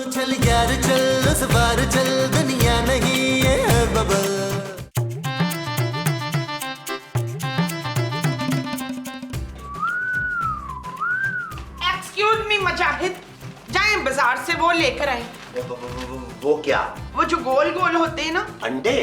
चल यार चल उस बार चल दुनिया नहीं ये है बबल। एक्सक्यूज मी मुजाहिद, जाएं बाजार से वो लेकर आए। वो क्या? वो जो गोल गोल होते हैं ना। अंडे?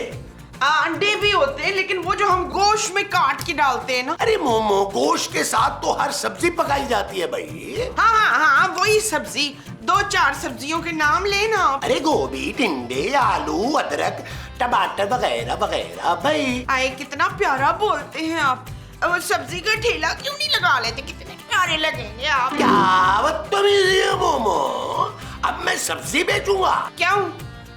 अंडे भी होते हैं लेकिन वो जो हम गोश्त में काट के डालते हैं ना। अरे मोमो, गोश्त के साथ तो हर सब्जी पकाई जाती है भाई। हाँ हाँ हाँ, वही सब्जी। 2-4 सब्जियों के नाम लेना आप। अरे गोभी, टिंडे, आलू, अदरक, टमाटर वगैरह वगैरह भाई। आए कितना प्यारा बोलते हैं आप। वो सब्जी का ठेला क्यों नहीं लगा लेते? कितने प्यारे लगेंगे आप। क्या बदतमीजी है मोमो, अब मैं सब्जी बेचूंगा? क्यों?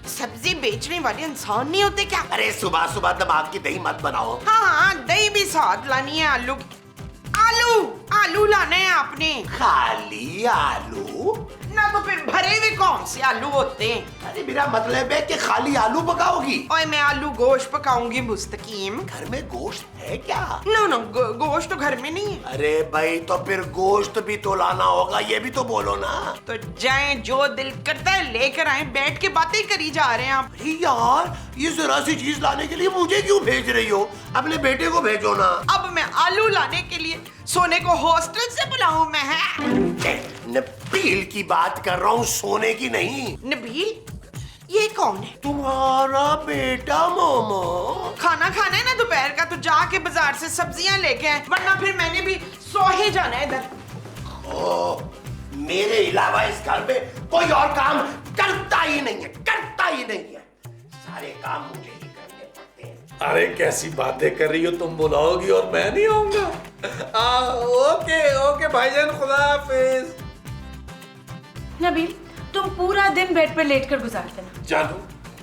सब्जी बेचने वाले इंसान नहीं होते क्या? अरे सुबह सुबह दिमाग की दही मत बनाओ। हाँ हाँ, दही भी साथ लानी है। आलू आलू आलू लाने हैं आपने। खाली आलू? ना तो फिर भरे हुए कौन से आलू होते हैं? अरे मेरा मतलब है कि खाली आलू पकाओगी? ओए मैं आलू गोश्त पकाऊंगी मुस्तकीम। घर में गोश्त है क्या? नो नो, गोश्त तो घर में नहीं है। अरे भाई तो फिर गोश्त भी तो लाना होगा, ये भी तो बोलो ना। तो जाएं, जो दिल करता है लेकर आए। बैठ के बातें करी जा रहे हैं आप। अरे यार, ये जरा सी चीज लाने के लिए मुझे क्यों भेज रही हो? अपने बेटे को भेजो ना। अब मैं आलू लाने के लिए सोने को हॉस्टल से बुलाऊं मैं? है नबील की बात कर रहा हूँ, सोने की नहीं। नबील? ये कौन है? तुम्हारा बेटा मोमो। खाना खाना है ना दोपहर का, तो जाके बाजार से सब्जियां लेके आए, वरना फिर मैंने भी सो ही जाना है इधर। ओह, मेरे अलावा इस घर में कोई और काम करता ही नहीं है, करता ही नहीं है। सारे काम मुझे ही करने पड़ते हैं। अरे कैसी बातें कर रही हो तुम, बुलाओगी और मैं नहीं आऊंगा? ओके ओके भाईजान, खुदा हाफिज। नबील, तुम पूरा दिन बेड पर लेट कर गुजार देना। जानू,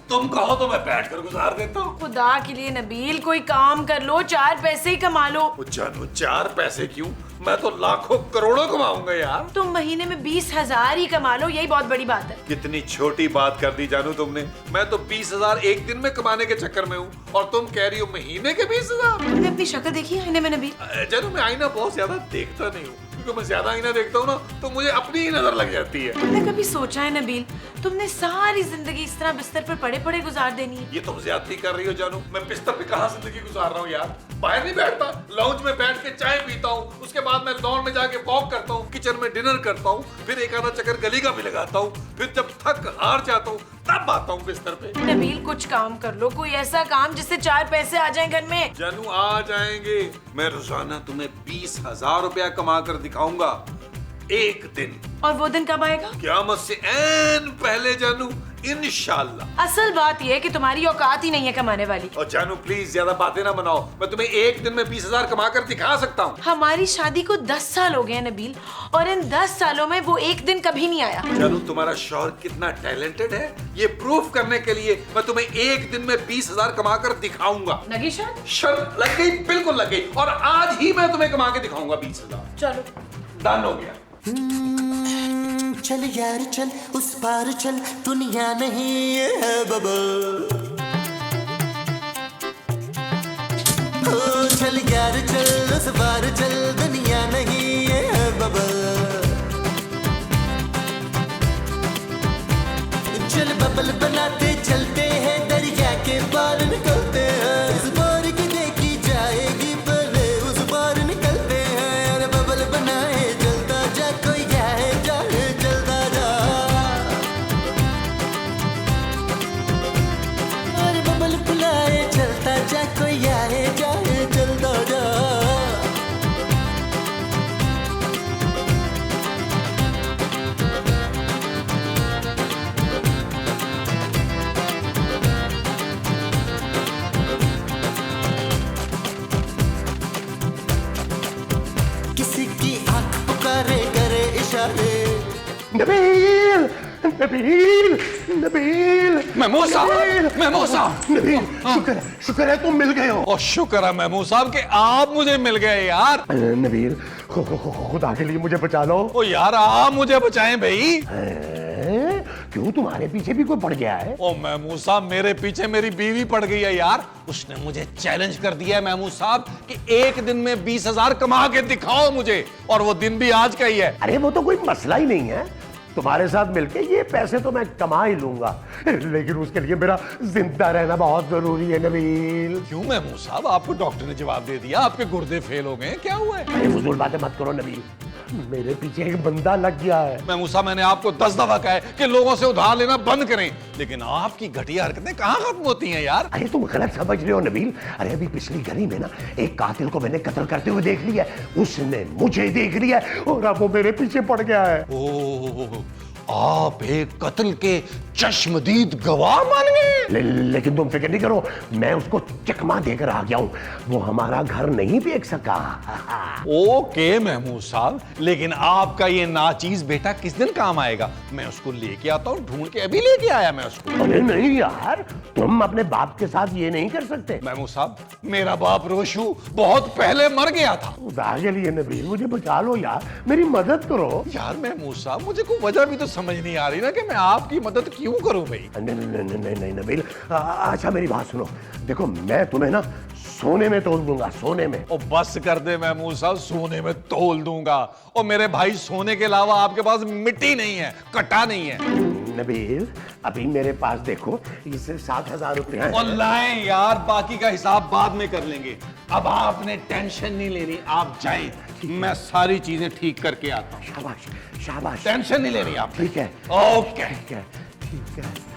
तुम कहो तो मैं बैठ कर गुजार देता हूँ। खुदा के लिए नबील, कोई काम कर लो, 4 पैसे ही कमा लो। जानू, 4 पैसे क्यों, मैं तो लाखों करोड़ों कमाऊंगा यार। तुम महीने में 20,000 ही कमा लो, यही बहुत बड़ी बात है। कितनी छोटी बात कर दी जानू तुमने। मैं तो 20,000 एक दिन में कमाने के चक्कर में हूँ, और तुम कह रही हो महीने के 20,000। तुमने अपनी शक्ल देखी है आईने में नबील? जानू, मैं आईना बहुत ज्यादा देखता नहीं हूँ, क्योंकि मैं ज्यादा आईना देखता हूँ ना तो मुझे अपनी ही नजर लग जाती है। तुमने कभी सोचा है नबील, तुमने सारी जिंदगी इस तरह बिस्तर पर पड़े पड़े गुजार देनी है? ये तुम ज्यादती कर रही हो जानू। मैं बिस्तर पे कहाँ जिंदगी गुजार रहा हूँ यार। बाहर नहीं बैठता, लाउंज में बैठ के चाय पीता हूँ, उसके बाद मैं लॉन में जाके वॉक करता हूँ, किचन में डिनर करता हूँ, फिर एक आधा चक्कर गली का भी लगाता हूँ, फिर जब थक हार जाता हूँ तब आता हूँ बिस्तर पे। नबील, कुछ काम कर लो, कोई ऐसा काम जिससे 4 पैसे आ जाएं घर में। जानू, आ जाएंगे। मैं रोजाना तुम्हें 20,000 रुपया कमा कर दिखाऊंगा, एक दिन। और वो दिन कब आएगा? क़यामत से ऐन पहले जानू, इंशाल्लाह। असल बात यह है कि तुम्हारी औकात ही नहीं है कमाने वाली। और जानू प्लीज ज्यादा बातें ना बनाओ, मैं तुम्हें एक दिन में 20,000 कमा कर दिखा सकता हूँ। हमारी शादी को 10 साल हो गए हैं नबील, और इन 10 सालों में वो एक दिन कभी नहीं आया। जानू, तुम्हारा शौहर कितना टैलेंटेड है, ये प्रूफ करने के लिए मैं तुम्हें एक दिन में 20,000 कमा कर दिखाऊंगा। लगी शर्त? शर्त लग गई? बिल्कुल लग गई, और आज ही मैं तुम्हें कमा के दिखाऊंगा 20,000। चलो, डन हो गया। चल यार चल उस पार चल दुनिया नहीं ये है बबल। ओ चल यार चल उस पार चल दुनिया नहीं ये है बबल। चल बबल बनाते चलते हैं, दरिया के पार निकलते हैं। इस बार की देखी जाएगी पहले उस पार निकलते हैं। अरे बबल बनाए चलता जा, कोई जाए जाए चलता जा। अरे बबल बुलाए चलता जा, कोई आए जाए चलता जा। किसी की आंख पुकारे करे इशारे। नबील, नबील, नबील, महमूद साहब, महमूद साहब। नबील, शुक्र है तुम मिल गए हो। और शुक्र है महमूद साहब कि आप मुझे मिल गए यार। नबील, खुदा के लिए मुझे बचा लो। ओ यार, आप मुझे बचाएं भाई। क्यों, तुम्हारे पीछे भी कोई पड़ गया है? ओ महमूद साहब, मेरे पीछे मेरी बीवी पड़ गई है यार। उसने मुझे चैलेंज कर दिया है महमूद साहब कि एक दिन में 20,000 कमा के दिखाओ मुझे, और वो दिन भी आज का ही है। अरे वो तो कोई मसला ही नहीं है, तुम्हारे साथ मिलके ये पैसे तो मैं कमा ही लूंगा, लेकिन उसके लिए मेरा जिंदा रहना बहुत जरूरी है नबील। क्यों महमूद साहब, आपको डॉक्टर ने जवाब दे दिया, आपके गुर्दे फेल हो गए, क्या हुआ है? अरे फजूल बातें मत करो नबील, मेरे पीछे एक बंदा लग गया है। महमूद साहब, मैंने आपको 10 दफा कहा है कि लोगों से उधार लेना बंद करें, लेकिन आपकी घटिया हरकतें कहाँ खत्म होती हैं यार? अरे तुम गलत समझ रहे हो नबील। अरे अभी पिछली गली में ना एक कातिल को मैंने कत्ल करते हुए देख लिया है, उसने मुझे देख लिया है और अब वो मेरे पीछे पड़ गया है। ओह, आप एक कत्ल के चश्मदीद गवाह मान गए? लेकिन तुम फिक्र नहीं करो, मैं उसको चकमा देकर आ गया हूं, वो हमारा घर नहीं बेच सका। ओके महमूद साहब, लेकिन आपका ये नाचीज बेटा किस दिन काम आएगा? मैं उसको लेके आता हूँ, ढूंढ के अभी लेके आया मैं उसको। अरे नहीं यार, तुम अपने बाप के साथ ये नहीं कर सकते। महमूद साहब, मेरा बाप रोशू बहुत पहले मर गया था। खुदा के लिए नबील मुझे बचा लो यार, मेरी मदद करो। यार महमूद साहब, मुझे कोई वजह भी तो समझ नहीं आ रही ना कि मैं आपकी मदद क्यों करूं भाई? नहीं नबील, अच्छा मेरी बात सुनो, देखो मैं तुम्हें ना सोने में तोल दूंगा, सोने में। ओ बस कर दे महमूद साहब, सोने में तोल दूंगा? और मेरे भाई, सोने के अलावा आपके पास मिट्टी नहीं है, कटा नहीं है। नबील अभी मेरे पास देखो, इससे 7,000 रुपए हैं। और लाएं यार, बाकी का हिसाब बाद में कर लेंगे। अब आपने टेंशन नहीं लेनी, आप जाएं, मैं सारी चीजें ठीक करके आता हूँ। शाबाश शाबाश, टेंशन नहीं लेनी आप। ठीक है ओके। ठीक है ठीक है।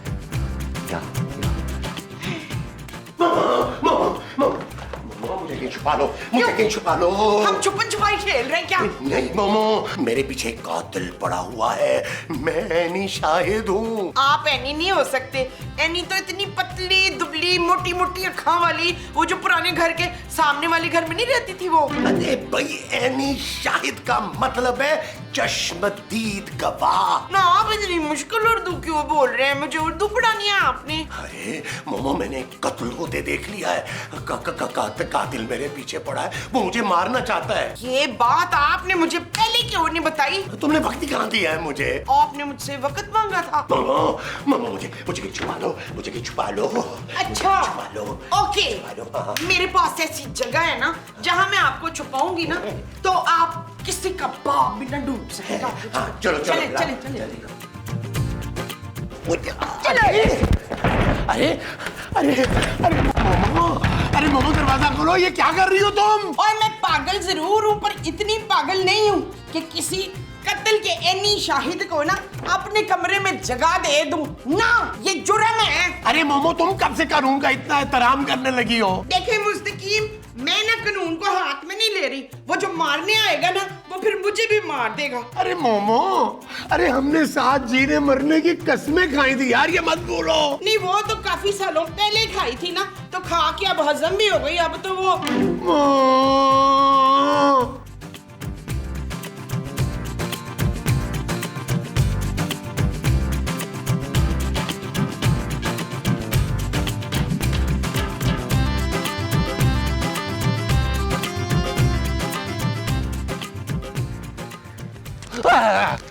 मुझे कहीं छुपा लो, मुझे कहीं छुपा लो। हम छुपन छुपाई खेल रहे हैं क्या? नहीं मोमो, मेरे पीछे एक कातिल पड़ा हुआ है, मैं एनी शाहिद हूँ। आप एनी नहीं हो सकते। एनी तो इतनी पतली दुबली मोटी मोटी अखां वाली, वो जो पुराने घर के सामने वाले घर में नहीं रहती थी वो। अरे भाई, एनी शाहिद का मतलब है चश्मदीद गवाह। ना आप इतनी मुश्किल उर्दू क्यों बोल रहे हैं? मुझे उर्दू पढ़ानी है आपने। अरे मोमो, मैंने कत्ल होते देख लिया है, कातिल मेरे पीछे पड़ा है, वो मुझे मारना चाहता है। ये बात आपने मुझे पहले क्यों नहीं बताई? तुमने वक्त कहाँ दिया है मुझे? आपने मुझसे वक्त मांगा था। मोमो मुझे कहीं छुपा लो, मुझे कहीं छुपा लो। अच्छा छुपा लो। ओके, छुपा लो, हाँ। मेरे पास ऐसी जगह है ना जहाँ मैं आपको छुपाऊंगी ना, तो आप किसी का बाप भी न डूब सकेगा। हाँ, चलो चलो चले चले चले। अरे अरे अरे मोमो, अरे मोमो दरवाजा खोलो, ये क्या कर रही हो तुम? और मैं पागल जरूर हूँ, पर इतनी पागल नहीं हूँ कि किसी कत्ल के एनी शाहिद को ना अपने कमरे में जगा दे दूं ना, ये जुर्म है। अरे मोमो, तुम कब से कानून का इतना एहतराम करने लगी हो? देखे मुस्तकीम, मैं ना कानून को हाथ में नहीं ले रही, वो जो मारने आएगा ना वो फिर मुझे भी मार देगा। अरे मोमो, अरे हमने साथ जीने मरने की कस्में खाई थी यार, ये मत बोलो। नहीं, वो तो काफी सालों पहले खाई थी ना, तो खा के अब हजम भी हो गई, अब तो वो।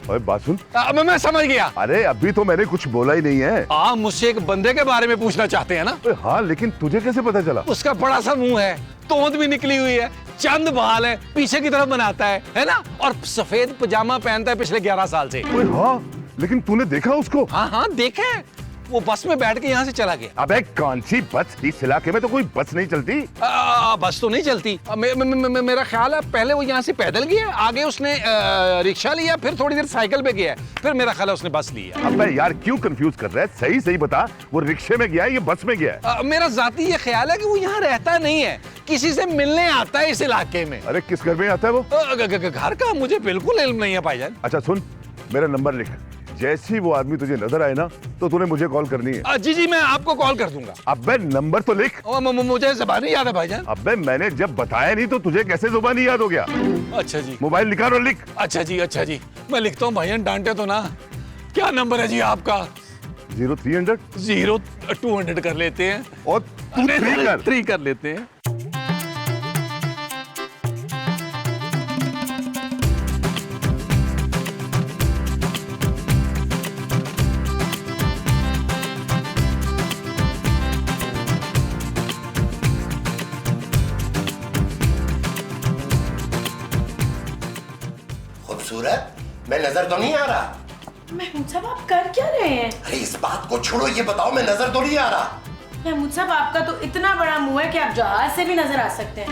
अरे बात सुन। मैं समझ गया। अरे अभी तो मैंने कुछ बोला ही नहीं है। आप मुझसे एक बंदे के बारे में पूछना चाहते हैं ना? हाँ, लेकिन तुझे कैसे पता चला? उसका बड़ा सा मुंह है, तोंद भी निकली हुई है, चंद बाल है, पीछे की तरफ बनाता है ना, और सफेद पजामा पहनता है पिछले 11 साल से। हाँ, लेकिन तूने देखा उसको? हाँ हाँ, देखा है, वो बस में बैठ के यहाँ से चला गया। अबे कौन सी बस? इस इलाके में तो कोई बस नहीं चलती। बस तो नहीं चलती। मेरा ख्याल है पहले वो यहाँ से पैदल गया, आगे उसने रिक्शा लिया, फिर थोड़ी देर साइकिल पे गया, फिर मेरा ख्याल है उसने बस लिया। अबे यार क्यों कंफ्यूज कर रहा है? सही सही बता, वो रिक्शे में गया है या बस में गया है? मेरा जाती ये ख्याल है कि वो यहाँ रहता नहीं है, किसी से मिलने आता है इस इलाके में। अरे किस घर में आता है वो? घर का मुझे बिल्कुल इल्म नहीं है भाईजान। अच्छा सुन, मेरा नंबर लिख, जैसे ही वो आदमी तुझे नजर आए ना तो तूने मुझे कॉल करनी है। जी जी, मैं आपको कॉल कर दूंगा। अबे नंबर तो लिख। मुझे ज़बानी याद है भाईजान। अबे मैंने जब बताया नहीं तो तुझे कैसे जुबानी याद हो गया? अच्छा जी, मोबाइल निकाल और लिख। अच्छा जी, मैं लिखता हूँ भाईजान, डांटे तो ना। क्या नंबर है जी आपका? 0300 0200 कर लेते हैं, और तू 3 कर लेते हैं। खूबसूरत, मैं नजर तो नहीं आ रहा? महमूद साहब आप कर क्या रहे हैं? अरे इस बात को छोड़ो, ये बताओ मैं नजर तो नहीं आ रहा? महमूद साहब आपका तो इतना बड़ा मुंह है कि आप जहाज से भी नजर आ सकते हैं।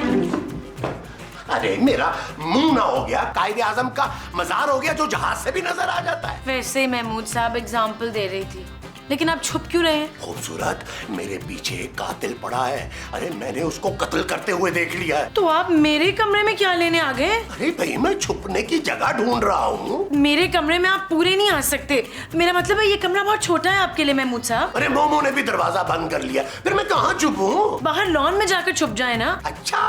अरे मेरा मुंह ना हो गया कायदे आजम का मजार हो गया जो जहाज से भी नजर आ जाता है। वैसे महमूद साहब एग्जाम्पल दे रही थी, लेकिन आप छुप क्यों रहे हैं? खूबसूरत, मेरे पीछे एक कातिल पड़ा है। अरे मैंने उसको कत्ल करते हुए देख लिया है। तो आप मेरे कमरे में क्या लेने आ गए? अरे भाई मैं छुपने की जगह ढूंढ रहा हूँ। मेरे कमरे में आप पूरे नहीं आ सकते। मेरा मतलब है ये कमरा बहुत छोटा है आपके लिए महमूद साहब। अरे मोमो ने भी दरवाजा बंद कर लिया, फिर मैं कहाँ छुपूं? बाहर लॉन में जाकर छुप जाए ना। अच्छा,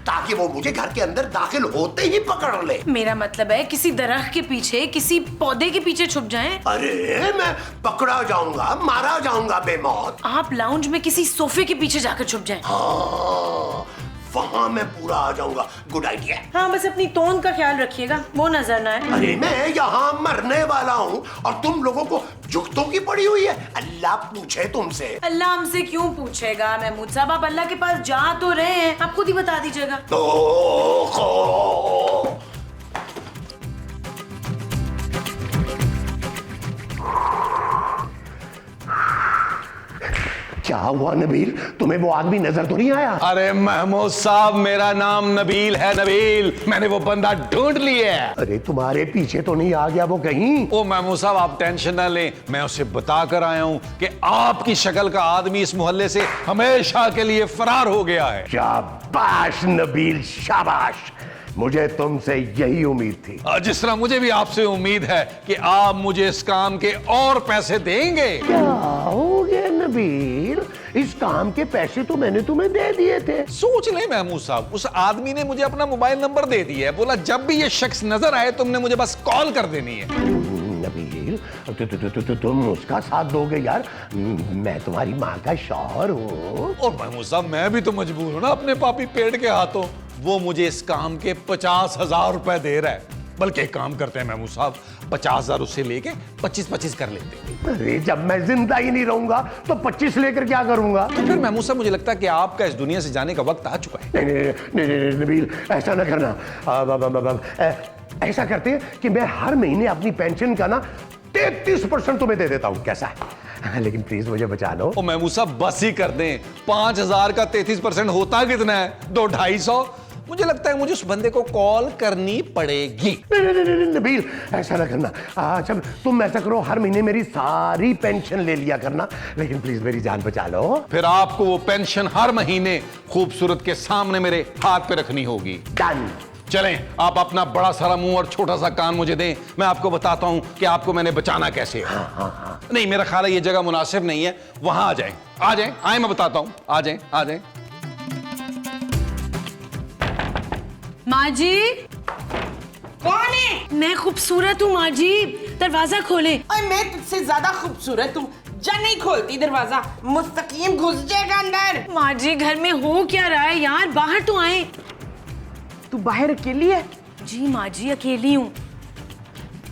ताकि वो मुझे घर के अंदर दाखिल होते ही पकड़ ले। मेरा मतलब है किसी दरख्त के पीछे, किसी पौधे के पीछे छुप जाएं। अरे मैं पकड़ा जाऊंगा, मारा जाऊंगा बेमौत। आप लाउंज में किसी सोफे के पीछे जाकर छुप जाएं। हाँ, वहाँ मैं पूरा आ जाऊंगा। Good idea. हाँ, बस अपनी तोंद का ख्याल रखिएगा, वो नजर ना आए। अरे मैं यहाँ मरने वाला हूँ और तुम लोगों को जुगतों की पड़ी हुई है। अल्लाह पूछे तुमसे। अल्लाह हमसे क्यों पूछेगा महमूद साहब? आप अल्लाह के पास जा तो रहे हैं, आप खुद ही बता दीजिएगा। क्या हुआ नबील, तुम्हें वो आदमी नजर तो नहीं आया? अरे महमूद साहब, मेरा नाम नबील है, नबील। मैंने वो बंदा ढूंढ लिया है। अरे तुम्हारे पीछे तो नहीं आ गया वो कहीं? ओ महमूद साहब, आप टेंशन ना लें, मैं उसे बता कर आया हूं कि आपकी शक्ल का आदमी इस मोहल्ले से हमेशा के लिए फरार हो गया है। शाबाश नबील, शाबाश। मुझे तुमसे यही उम्मीद थी। जिस तरह मुझे भी आपसे उम्मीद है कि आप मुझे इस काम के और पैसे देंगे। क्या हो गया नबील? इस काम के पैसे तो मैंने तुम्हें दे दिए थे। सोच ले महमूद साहब, उस आदमी ने मुझे अपना मोबाइल नंबर दे दिया है, बोला जब भी ये शख्स नजर आए तुमने मुझे बस कॉल कर देनी है। नबील, तुम उसका साथ दोगे यार? मैं तुम्हारी माँ का शौहर हूँ। और महमूद साहब, मैं भी तो मजबूर हूं ना अपने पापी पेड़ के हाथों। वो मुझे इस काम के 50,000 रुपए दे रहा है। बल्कि एक काम करते हैं महमूद साहब, 50,000 उससे लेके 25-25 कर लेते हैं। अरे जब मैं जिंदा ही नहीं रहूंगा तो 25 लेकर क्या करूंगा? तो फिर महमूद साहब, मुझे लगता है कि आपका इस दुनिया से जाने का वक्त आ चुका है। नहीं नबील, ऐसा ना करना। ऐसा करते हैं कि मैं हर महीने अपनी पेंशन का ना 33% तुम्हें दे देता हूँ, कैसा है? लेकिन प्लीज मुझे बचा लो। ओ महमूद साहब, बस ही कर दें। 5,000 का 33% होता कितना है? 200-250। मुझे लगता है मुझे उस बंदे को कॉल करनी पड़ेगी। नहीं नबील, ऐसा ना करना। अच्छा तुम ऐसा करो, हर महीने मेरी सारी पेंशन ले लिया करना, लेकिन प्लीज मेरी जान बचा लो। फिर आपको वो पेंशन हर महीने खूबसूरत के सामने मेरे हाथ पे रखनी होगी। डन। चलें, आप अपना बड़ा सारा मुंह और छोटा सा कान मुझे दें, मैं आपको बताता हूं कि आपको मैंने बचाना कैसे है। हाँ। नहीं, मेरा ख्याल है ये जगह मुनासिब नहीं है। वहां आ जाएं, आ जाएं, आए, मैं बताता हूं। आ जाएं, आ जाएं। माँ जी। कौन है? मैं खूबसूरत हूँ माँ जी, दरवाजा खोले। और मैं तुझसे ज्यादा खूबसूरत हूँ। जा, नहीं खोलती दरवाजा, मुस्तकीम घुस जाएगा अंदर। माँ जी, घर में हो क्या रहा है यार? बाहर तो आए। तू बाहर अकेली है? जी माँ जी, अकेली हूँ।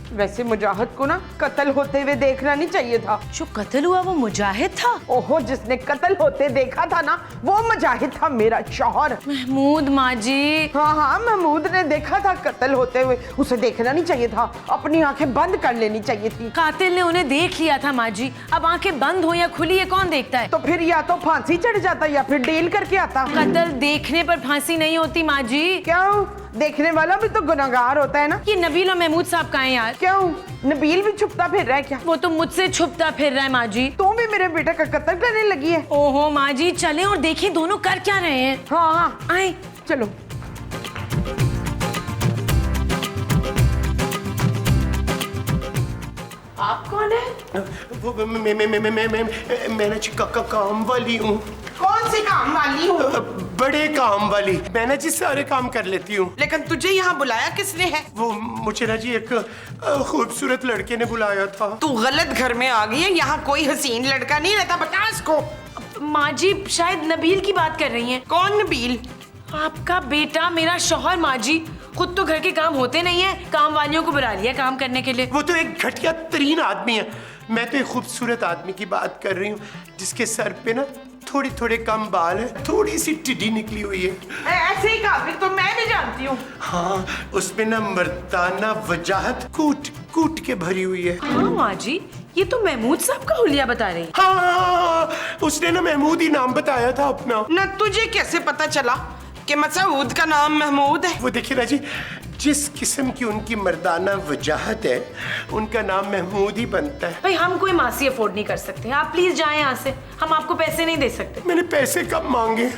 वैसे मुजाहिद को ना कत्ल होते हुए देखना नहीं चाहिए था। जो कत्ल हुआ वो मुजाहिद था? ओहो, जिसने कत्ल होते देखा था ना, वो मुजाहिद था, मेरा शौहर। महमूद माँ जी। हाँ, महमूद ने देखा था कत्ल होते हुए। उसे देखना नहीं चाहिए था, अपनी आंखें बंद कर लेनी चाहिए थी। कातिल ने उन्हें देख लिया था माँ जी। अब आंखें बंद हो या खुली, ये कौन देखता है? तो फिर या तो फांसी चढ़ जाता या फिर डील करके आता। कत्ल देखने पर फांसी नहीं होती माँ जी। क्यों? देखने वाला भी तो गुनहगार होता है ना। ये नबील और महमूद साहब कहाँ हैं यार? क्यों? नबील भी छुपता फिर रहा है क्या? वो तो मुझसे छुपता फिर रहा है माँ जी। तू भी मेरे बेटे का कत्ल करने लगी है। ओहो माँ जी, चलें और देखें दोनों कर क्या रहे हैं। हाँ, आए। चलो। आप कौन है? वो मैं काम वाली हूँ। कौन सी काम वाली हूँ? बड़े काम वाली। मैं जी सारे काम कर लेती हूँ। लेकिन तुझे यहाँ बुलाया किसने है? वो मुझे ना जी एक खूबसूरत लड़के ने बुलाया था। तू गलत घर में आ गई है, यहाँ कोई हसीन लड़का नहीं रहता, बता इसको। माँ जी, शायद नबील की बात कर रही हैं। कौन नबील? आपका बेटा, मेरा शौहर माँ जी। खुद तो घर के काम होते नहीं है, काम वालियों को बुला लिया काम करने के लिए। वो तो एक घटिया तरीन आदमी है। मैं तो एक खूबसूरत आदमी की बात कर रही हूँ, जिसके सर पे ना थोड़ी थोड़े कम बाल है, थोड़ी सी टिड्डी निकली हुई है। ऐसे ही काफिर तो मैं भी जानती हूँ। हाँ, उसमें ना मर्दाना वजाहत कूट कूट के भरी हुई है। हाँ माँ जी, ये तो महमूद साहब का हुलिया बता रही। हाँ, उसने ना महमूद ही नाम बताया था अपना। ना तुझे कैसे पता चला कि मसूद का नाम महमूद है? वो देखिए ना जी, जिस किस्म की उनकी मर्दाना वजाहत है, उनका नाम महमूद ही बनता है। भाई हम कोई मासी अफोर्ड नहीं कर सकते, आप प्लीज जाएं यहाँ से, हम आपको पैसे नहीं दे सकते। मैंने पैसे कब मांगे?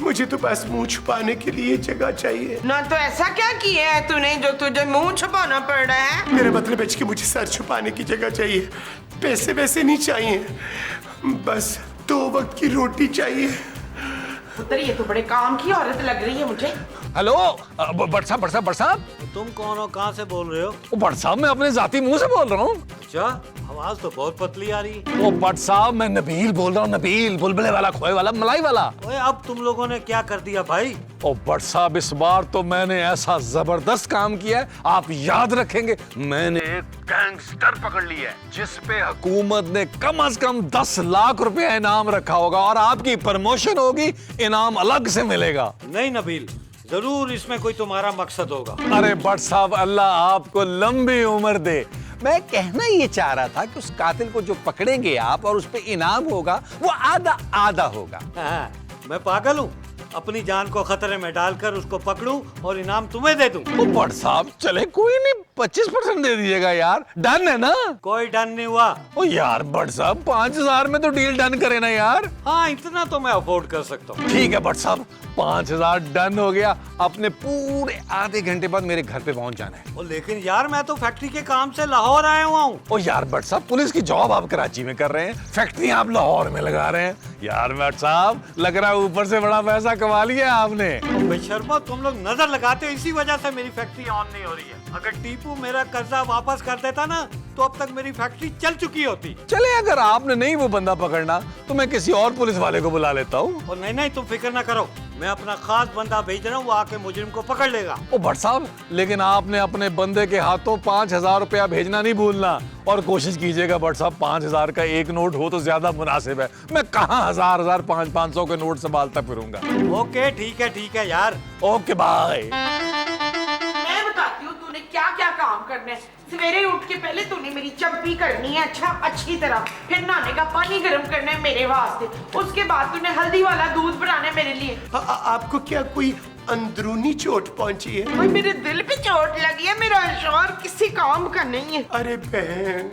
मुझे तो बस मुंह छुपाने के लिए जगह चाहिए। ना तो ऐसा क्या किया है तूने जो तुझे मुंह छुपाना पड़ रहा है? मेरा मतलब है कि मुझे सर छुपाने की जगह चाहिए, पैसे वैसे नहीं चाहिए, बस 2 वक्त की रोटी चाहिए। पुत्र ये तो बड़े काम की औरत लग रही है मुझे। हेलो भट्ट साहब तुम कौन हो, कहाँ से बोल रहे हो? भट्ट साहब मैं अपने जाती मुंह से बोल रहा हूँ। अच्छा, आवाज तो बहुत पतली आ रही है। ओ भट्ट साहब, मैं नबील बोल रहा हूँ, नबील, बुलबुले वाला, खोए वाला, मलाई वाला। ओए अब तुम लोगों ने क्या कर दिया भाई? ओ भट्ट साहब, इस बार तो मैंने ऐसा जबरदस्त काम किया है, आप याद रखेंगे। मैंने एक गैंगस्टर पकड़ लिया है जिसपे हुकूमत ने कम से कम 10 लाख रुपया इनाम रखा होगा, और आपकी प्रमोशन होगी, इनाम अलग से मिलेगा। नहीं नबील, जरूर इसमें कोई तुम्हारा मकसद होगा। अरे भट्ट साहब, अल्लाह आपको लंबी उम्र दे। मैं कहना ये चाह रहा था कि उस कातिल को जो पकड़ेंगे आप और उस पे इनाम होगा, वो आधा आधा होगा। हाँ, मैं पागल हूँ? अपनी जान को खतरे में डालकर उसको पकड़ूं और इनाम तुम्हें दे दूं? ओ भट्ट साहब, चले कोई नहीं, 25% दे दीजिएगा यार, डन है ना? कोई डन नहीं हुआ। ओ यार भट्ट साहब, 5000 में तो डील डन करे ना यार। हाँ, इतना तो मैं अफोर्ड कर सकता हूँ। ठीक है भट्ट साहब, 5000 डन हो गया। अपने पूरे आधे घंटे बाद मेरे घर पे पहुंच जाना है। ओ लेकिन यार, मैं तो फैक्ट्री के काम से लाहौर आया हुआ हूँ। ओ यार भट्ट साहब, पुलिस की जॉब आप कराची में कर रहे हैं, फैक्ट्री आप लाहौर में लगा रहे हैं। यार भट्ट साहब, लग रहा है ऊपर से बड़ा पैसा कमा लिया आपने। बेशर्मो, तुम लोग नजर लगाते हो, इसी वजह से मेरी फैक्ट्री ऑन नहीं हो रही है। अगर टीपू मेरा कर्जा वापस कर देता ना, तो अब तक मेरी फैक्ट्री चल चुकी होती। चले, अगर आपने नहीं वो बंदा पकड़ना तो मैं किसी और पुलिस वाले को बुला लेता हूँ। और नहीं, तुम फिक्र ना करो, मैं अपना खास बंदा भेज रहा हूँ, वो आके मुजरिम को पकड़ लेगा। ओ भट्ट साहब, लेकिन आपने अपने बंदे के हाथों 5000 रुपया भेजना नहीं भूलना, और कोशिश कीजिएगा भट्ट साहब, 5000 का एक नोट हो तो ज्यादा मुनासिब है। मैं कहाँ 1000 500 के नोट संभालता फिरूंगा। ओके, ठीक है यार। Okay bye. मैं बताती हूँ तूने क्या क्या काम करना है। सवेरे उठ के पहले तूने मेरी चंपी करनी है अच्छी तरह, फिर नहाने का पानी गर्म करना है मेरे वास्ते, उसके बाद तूने हल्दी वाला दूध बनाना है मेरे लिए। आपको क्या कोई अंदरूनी चोट पहुंची है? भाई मेरे दिल पे चोट लगी है, मेरा शौहर किसी काम का नहीं है। अरे बहन,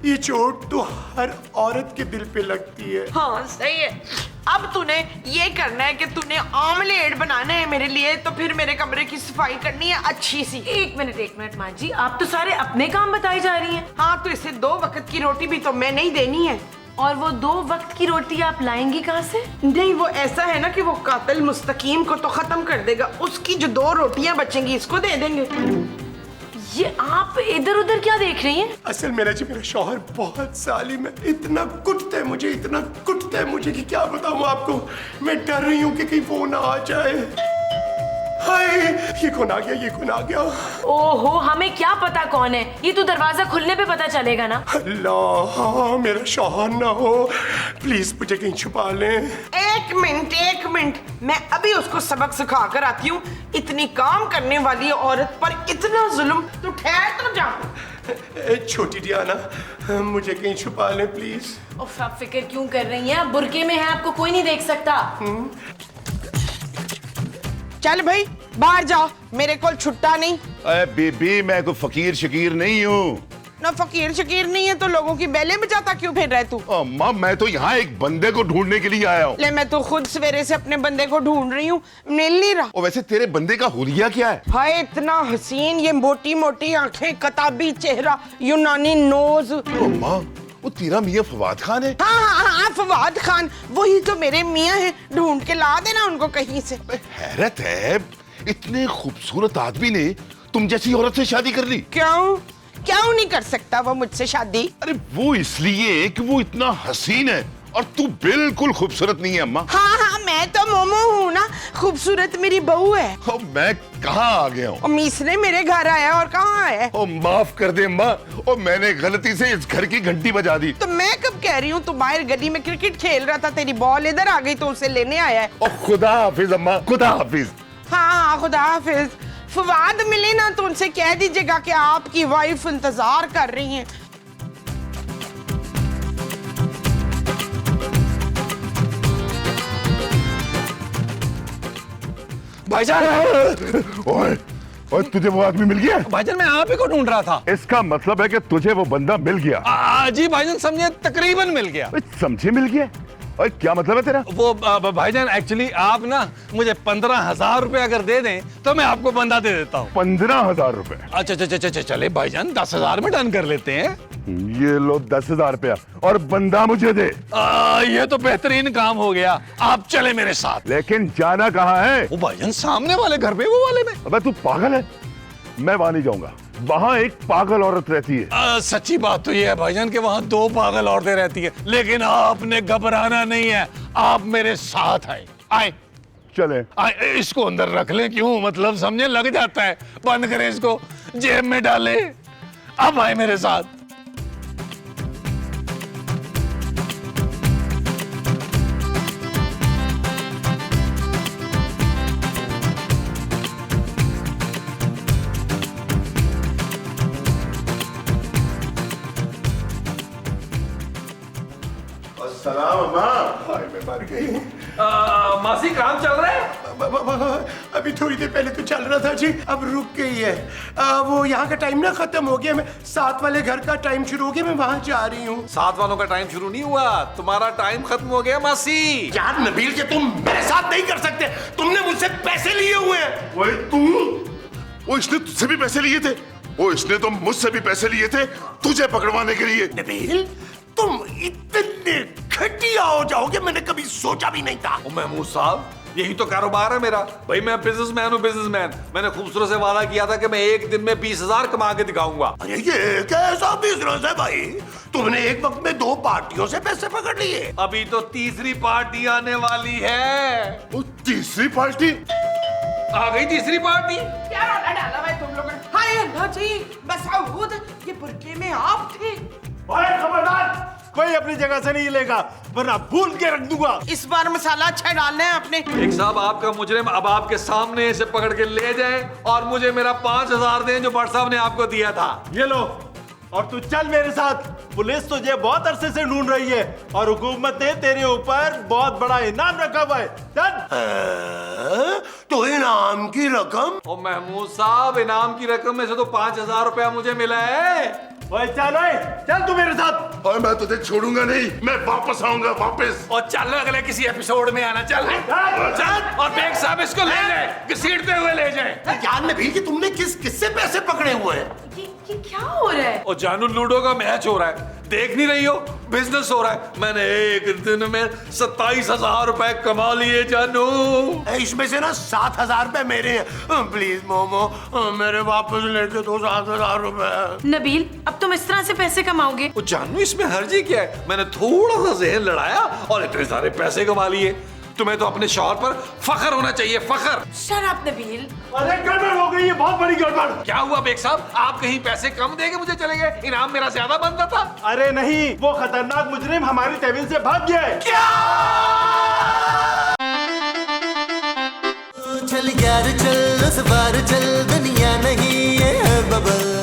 ये चोट तो हर औरत के दिल पे लगती है। हाँ सही है। अब तूने ये करना है कि तूने आमलेट बनाना है मेरे लिए, तो फिर मेरे कमरे की सफाई करनी है अच्छी सी। एक मिनट माँ जी, आप तो सारे अपने काम बताई जा रही हैं। हाँ, तो इसे 2 वक्त की रोटी भी तो मैंने ही देनी है। और वो 2 वक्त की रोटी आप लाएंगी कहाँ से? नहीं, वो ऐसा है ना कि वो कातिल मुस्तकीम को तो खत्म कर देगा, उसकी जो 2 रोटियां बचेंगी इसको दे देंगे। ये आप इधर उधर क्या देख रही हैं? असल मेरा शौहर बहुत जालिम है, इतना कुटता है मुझे कि क्या बताऊं आपको। मैं डर रही हूँ कि कहीं वो ना आ जाए। हाय, ये कौन आ गया? ओहो, हमें क्या पता कौन है, ये तो दरवाजा खुलने पे पता चलेगा ना। अल्लाह, मेरा शौहर ना हो, प्लीज मुझे कहीं छुपा लें। एक मिनट, मैं अभी उसको सबक सिखा कर आती हूँ। इतनी काम करने वाली औरत पर इतना जुल्म, तो ठहर तो जा। छोटी डियाना, मुझे कहीं छुपा लें प्लीज। उफ, आप फिक्र क्यों कर रही हैं? आप बुर्के में हैं, आपको कोई नहीं देख सकता। चल भाई बाहर जाओ, मेरे को छुट्टा नहीं। अरे बीबी, मैं कोई फकीर शकीर नहीं हूँ। ना फकीर शकीर नहीं है तो लोगों की बेलें बजाता क्यों फिर रहे तू? अम्मा, मैं तो यहाँ एक बंदे को ढूंढने के लिए आया हूँ। ले, मैं तो खुद सवेरे से अपने बंदे को ढूंढ रही हूँ, मिल नहीं रहा। और वैसे तेरे बंदे का हुलिया क्या है? हाय, इतना हसीन, ये मोटी मोटी आंखें, कताबी चेहरा, यूनानी नोज। अम्मा, वो तेरा मियाँ फवाद खान है? हाँ, फवाद खान, वही तो मेरे मियाँ हैं। ढूंढ के ला देना उनको कहीं से। हैरत है, इतने खूबसूरत आदमी ने तुम जैसी औरत से शादी कर ली। क्यों नहीं कर सकता वो मुझसे शादी? अरे वो इसलिए कि वो इतना हसीन है और तू बिल्कुल खूबसूरत नहीं है अम्मा। हाँ, मैं तो मोमो हूँ ना, खूबसूरत मेरी बहू है। और मैं कहाँ आ गया हूँ? मीसने मेरे घर आया और कहाँ आया? ओ माफ कर दे अम्मा, और मैंने गलती से इस घर की घंटी बजा दी। तो मैं कब कह रही हूँ, तू बाहर गली में क्रिकेट खेल रहा था, तेरी बॉल इधर आ गई तो उसे लेने आया है। ओ खुदा हाफिज अम्मा, खुदा हाफिज। हाँ, खुदा हाफिज। फवाद मिले ना तो उनसे कह दीजिएगा कि आपकी वाइफ इंतजार कर रही हैं। भाईजान, ओए ओए, तुझे वो आदमी मिल गया? भाईजान मैं आप ही को ढूंढ रहा था। इसका मतलब है कि तुझे वो बंदा मिल गया? जी भाईजान, समझे तकरीबन मिल गया। समझे मिल गया? ओए क्या मतलब है तेरा? वो भाईजान एक्चुअली आप ना मुझे 15,000 रुपए अगर दे दें तो मैं आपको बंदा दे देता हूँ। 15,000 रुपए? अच्छा चले भाईजान, 10,000 में डन कर लेते हैं। ये लो 10,000 रुपया और बंदा मुझे दे। ये तो बेहतरीन काम हो गया, आप चले मेरे साथ। लेकिन जाना कहाँ है? वो भाईजान सामने वाले घर पे, वो वाले में। अबे तू पागल है? मैं वहां नहीं जाऊंगा, वहां एक पागल औरत रहती है। सच्ची बात तो ये है भाईजान कि वहाँ 2 पागल औरतें रहती है, लेकिन आपने घबराना नहीं है, आप मेरे साथ आए। चले। इसको अंदर रख लें, क्यों मतलब समझे, लग जाता है। बंद करें इसको, जेब में डाले। अब आए मेरे साथ। सलाम अम्मा। हाय मैं मर गई। मासी काम चल रहा है? अभी थोड़ी देर पहले तो चल रहा था जी, अब रुक गई है। वो यहाँ का टाइम ना खत्म हो गया, मैं 7 वाले घर का टाइम शुरू हो गया, मैं वहाँ जा रही हूँ। 7 वालों का टाइम शुरू नहीं हुआ, तुम्हारा टाइम खत्म हो गया मासी। यार नबील के तुम मेरे साथ नहीं कर सकते, तुमने मुझसे पैसे लिए हुए हैं। वही तू? वो इसने तुझसे भी पैसे लिए थे? वो इसने तो मुझसे भी पैसे लिए थे तुझे पकड़वाने के लिए। नबील तुम इतने घटिया हो जाओगे मैंने कभी सोचा भी नहीं था। महमूद साहब, यही तो कारोबार है मेरा। भाई मैं बिजनेसमैन हूँ, बिजनेसमैन। मैंने खूबसूरत से वादा किया था कि मैं एक दिन में 20,000 कमा के दिखाऊंगा। अरे ये कैसा बिजनेस है भाई? तुमने एक वक्त में 2 पार्टियों से पैसे पकड़ लिए। अभी तो तीसरी पार्टी आने वाली है। वो तीसरी पार्टी? आ गई तीसरी पार्टी। क्या रोना डाला भाई तुम लोगों ने? हाय अल्लाह जी, मसऊद ये बुरके में आप थे। खबरदार, कोई अपनी जगह से नहीं हिलेगा वरना भूल के रख दूंगा। इस बार मसाला अच्छा डालना है आपने। एक साहब, आपका मुजरिम अब आपके सामने से पकड़ के ले जाए और मुझे मेरा 5,000 दें जो भट्ट साहब ने आपको दिया था। ये लो, और तू चल मेरे साथ। पुलिस तुझे बहुत अरसे से ढूंढ रही है और हुकूमत ने तेरे ऊपर बहुत बड़ा इनाम रखा हुआ है। चल। तो इनाम की रकम? ओ महमूद साहब, इनाम की रकम में से तो 5,000 रुपया मुझे मिला है। ओए चल तू मेरे साथ। और मैं तुझे छोड़ूंगा नहीं, मैं वापस आऊंगा, वापस। और चल अगले किसी एपिसोड में आना। चल चल, और बेग साहब इसको ले जाए, घसीटते हुए ले जाए। यार नबील कि तुमने किससे पैसे पकड़े हुए हैं? ये क्या हो रहा है? और जानू लूडो का मैच हो रहा है, देख नहीं रही हो? बिजनेस हो रहा है। मैंने एक दिन में 27,000 रुपए कमा लिए जानू। इसमें से ना 7,000 रुपए मेरे हैं। प्लीज मोमो मेरे वापस लेके दो 7,000 रुपए। नबील, अब तुम इस तरह से पैसे कमाओगे? वो जानू इसमें हर्जी क्या है? मैंने थोड़ा सा जहन लड़ाया और इतने सारे पैसे कमा लिए। तुम्हें तो अपने शौहर पर फख्र होना चाहिए, फख्र। Shut up Nabeel. अरे गड़बड़ हो गई है, बहुत बड़ी गड़बड़। क्या हुआ बेग साहब, आप कहीं पैसे कम देके मुझे चले गए? इनाम मेरा ज्यादा बनता था। अरे नहीं, वो खतरनाक मुजरिम हमारी टेबल से भाग गया है। क्या? चल यार चल, इस बार चल, दुनिया नहीं है बबल।